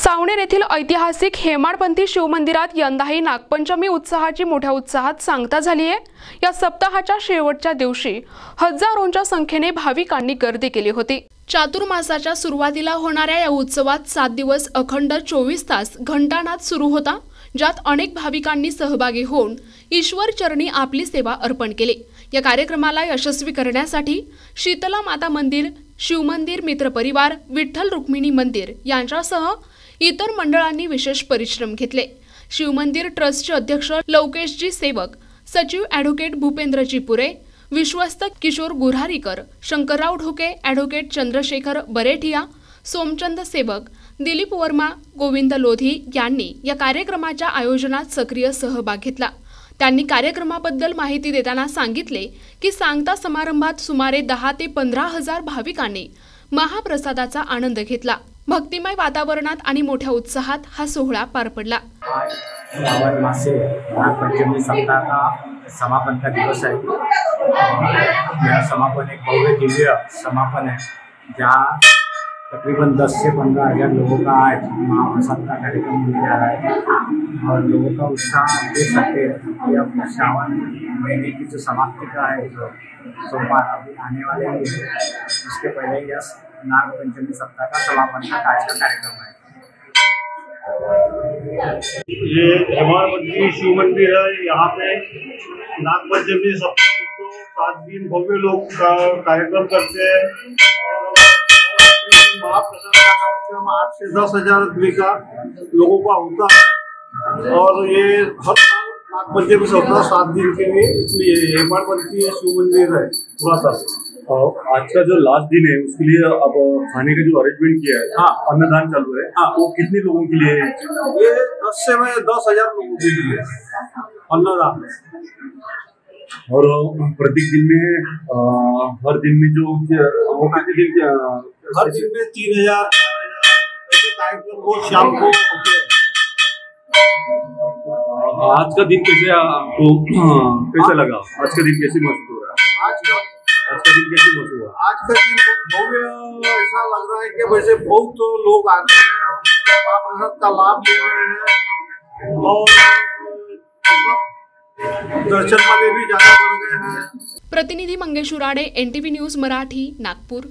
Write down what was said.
सावनेर येथील ऐतिहासिक हेमाडपंथी शिवमंदिरात यंदाही नागपंचमी उत्सवाची मोठ्या उत्साहात सांगता झाली आहे। या सप्ताहाच्या शेवटच्या दिवशी हजारोंच्या संख्येने भाविकांनी गर्दी केली होती। चातुर्मासाच्या सुरुवातीला होणाऱ्या या उत्सवात 7 दिवस अखंड 24 तास घंटानाद सुरू होता, ज्यात अनेक भाविकांनी सहभागी होऊन ईश्वर चरणी आपली सेवा अर्पण केली। या कार्यक्रमाला यशस्वी करण्यासाठी शीतला माता मंदिर, शिवमंदिर मित्र परिवार, विठ्ठल रुक्मिणी मंदिर यांच्यासह इतर मंडळांनी विशेष परिश्रम घेतले। शिवमंदिर ट्रस्टचे अध्यक्ष लवकेशजी सेवक, सचिव ॲडव्होकेट भूपेंद्रजी पुरे, विश्वस्त किशोर गुऱ्हारीकर, शंकरराव ढोके, ॲडव्होकेट चंद्रशेखर बरेठिया, सोमचंद सेवक, दिलीप वर्मा, गोविंद लोधी यांनी या कार्यक्रमाच्या आयोजनात सक्रिय सहभाग घेतला। त्यांनी कार्यक्रमाबद्दल माहिती देताना सांगितले की सांगता समारंभात सुमारे 10 ते 15 हजार भाविकांनी महाप्रसादाचा आनंद घेतला। भक्तिमय वातावरणात आणि मोठ्या उत्साहात हा सोहळा पार पडला। श्रावण मासे नागपंचमी सप्ताह का समापन का दिवस है। यह समापन एक भव्य दिव्य समापन है, जहाँ तकरीबन 10 से 15 हजार लोगों का आज महाप्रसाद का कार्यक्रम होने जा रहा है और लोगों का उत्साह देख सकते हैं। यह श्रावण महीने की जो समाप्ति का है, जो सोमवार अभी आने वाले हैं, उसके पहले यह नागपंचमी सप्ताह का समापन का आज का कार्यक्रम है। ये हेमाडपंथी शिव मंदिर है। यहाँ पे नागपंचमी सप्ताह को 7 दिन भव्य लोग का कार्यक्रम करते हैं। महाप्रसाद का कार्यक्रम 8 से 10 हजार का लोगों का होता है और ये हर साल नागपंचमी सप्ताह 7 दिन के लिए हेमाडपंथी शिव मंदिर है पूरा साल। आज का जो लास्ट दिन है उसके लिए अब खाने का जो अरेंजमेंट किया है, हाँ, अन्नदान चालू है, हाँ, वो कितने लोगों के लिए है? ये 10 से 10 हजार लोगों के लिए अन्नदान। और प्रत्येक दिन में हर दिन में जो वो हर दिन में 3000 ऐसे कार्यक्रम को शाम को होते हैं। आज का दिन कैसे आपको कैसा लगा? आज का दिन कैसे महसूस हो रहा है? आज का दिन कैसे महसूस हुआ? आज का दिन भव्य ऐसा लग रहा है कि वैसे बहुत लोग आ गए हैं और महाप्रसाद का लाभ ले रहे हैं और दर्शन वाले भी ज्यादा बढ़ गए हैं। प्रतिनिधि मंगेश उराडे, NTV न्यूज मराठी, नागपूर।